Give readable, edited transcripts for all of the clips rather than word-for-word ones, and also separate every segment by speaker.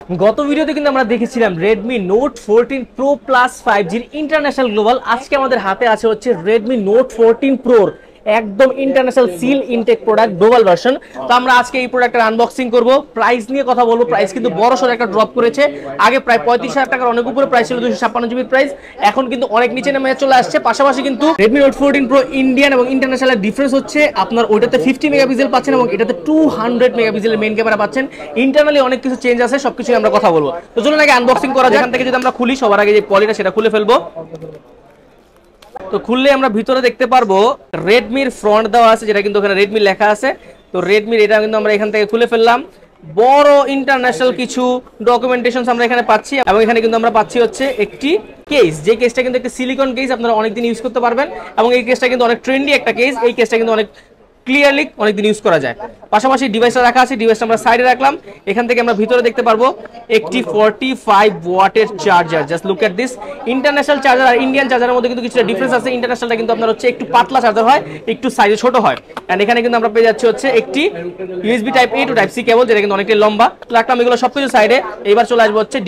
Speaker 1: গত ভিডিওতে কিন্তু আমরা দেখেছিলাম Redmi Note 14 Pro Plus 5G international global. আজকে আমাদের হাতে আছে হচ্ছে Redmi Note 14 Pro একদম international seal intact product global version. তো আমরা আজকে এই প্রোডাক্টের আনবক্সিং করব, প্রাইস নিয়ে কথা বলবো। প্রাইস কিন্তু বড়সড় একটা ড্রপ করেছে। আগে প্রায় 35,000 টাকার অনেক উপরে প্রাইস ছিল 256 জিবির প্রাইস, এখন কিন্তু অনেক নিচে নেমে চলে আসছে। পাশাপাশি কিন্তু Redmi Note 14 Pro ইন্ডিয়ান এবং ইন্টারন্যাশনাল ডিফারেন্স হচ্ছে আপনার ওইটাতে 50 মেগাপিক্সেল পাচ্ছেন এবং এটাতে 200 মেগাপিক্সেলের মেইন ক্যামেরা পাচ্ছেন। ইন্টারনালি অনেক কিছু চেঞ্জ আছে, সবকিছুই আমরা কথা বলবো। তো চলুন আগে আনবক্সিং করা যায়। এখান থেকে যদি আমরা খুলি, সবার আগে যে পলিটা সেটা খুলে ফেলবো। তো খুললে আমরা ভিতরে দেখতে পারবো রেডমির ফ্রন্ট দেওয়া আছে, যেটা কিন্তু ওখানে রেডমি লেখা আছে। তো রেডমির এটা কিন্তু আমরা এখান থেকে খুলে ফেললাম। বড় ইন্টারন্যাশনাল কিছু ডকুমেন্টেশন আমরা এখানে পাচ্ছি এবং এখানে কিন্তু আমরা পাচ্ছি হচ্ছে একটি কেস, যে কেসটা কিন্তু একটা সিলিকন কেস, আপনারা অনেকদিন ইউজ করতে পারবেন এবং এই কেসটা কিন্তু অনেক ট্রেন্ডি একটা কেস। এই কেসটা কিন্তু অনেক ক্লিয়ারলি অনেকদিন ইউজ করা যায়। পাশাপাশি ডিভাইসটা রাখা আছে, ডিভাইসটা আমরা সাইডে রাখলাম। এখান থেকে আমরা ভিতরে দেখতে পারবো একটি 45 ওয়াটের charger. Just look at this. International charger আর ইন্ডিয়ান চার্জারের মধ্যে কিন্তু কিছুটা ডিফারেন্স আছে। ইন্টারন্যাশনালটা কিন্তু আপনার হচ্ছে একটু পাতলা চার্জার হয়, একটু সাইজে ছোট হয়। এন্ড এখানে কিন্তু আমরা পেয়ে যাচ্ছি হচ্ছে একটি USB type A to type C cable, যেটা কিন্তু অনেকটাই লম্বা। রাখলাম এগুলো সবকিছু সাইডে। এবার চলে আসবো হচ্ছে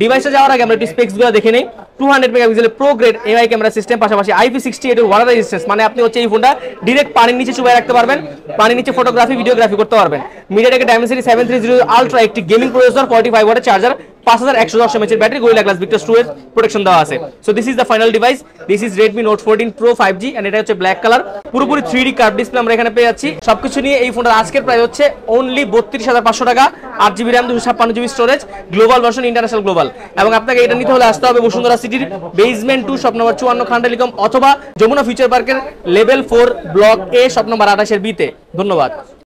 Speaker 1: ডিভাইসে যাওয়ার আগে আমরা একটু স্পেকসগুলো দেখে নেই। 200 মেগাপিক্সেলের pro grade AI camera system, পাশাপাশি IP68 এর ওয়াটার রেজিস্ট্যান্স, মানে আপনি হচ্ছে এই ফোনটা ডাইরেক্ট পানির নিচে চুবাই রাখতে পারবেন, পানির নিচে ফটোগ্রাফি ভিডিওগ্রাফি করতে পারবেন। মিডিয়াটেক ডাইমেনসিটি 730 আলট্রা একটি গেমিং প্রসেসর, 45 ওয়াটের charger, 5110 mAh battery, Gorilla glass Victus storage protection দেওয়া আছে। So this is the final device. This is Redmi Note 14 Pro 5G and এটা হচ্ছে ব্ল্যাক কালার, পুরোপুরি 3D কার্ভ ডিসপ্লে আমরা এখানে পেয়ে যাচ্ছি। সবকিছু নিয়ে এই ফোনটার আজকের প্রাইস হচ্ছে অনলি 32,500 টাকা। 8GB RAM, 256GB storage, global version, international global. এবং আপনাকে এটা নিতে হলে আসতে হবে বসুন্ধরা সিটির বেসমেন্ট 2 শপ নম্বর 54 খান টেলিকম অথবা যমুনা ফিউচার পার্কের level 4 block A shop number 28 এর B তে। ধন্যবাদ।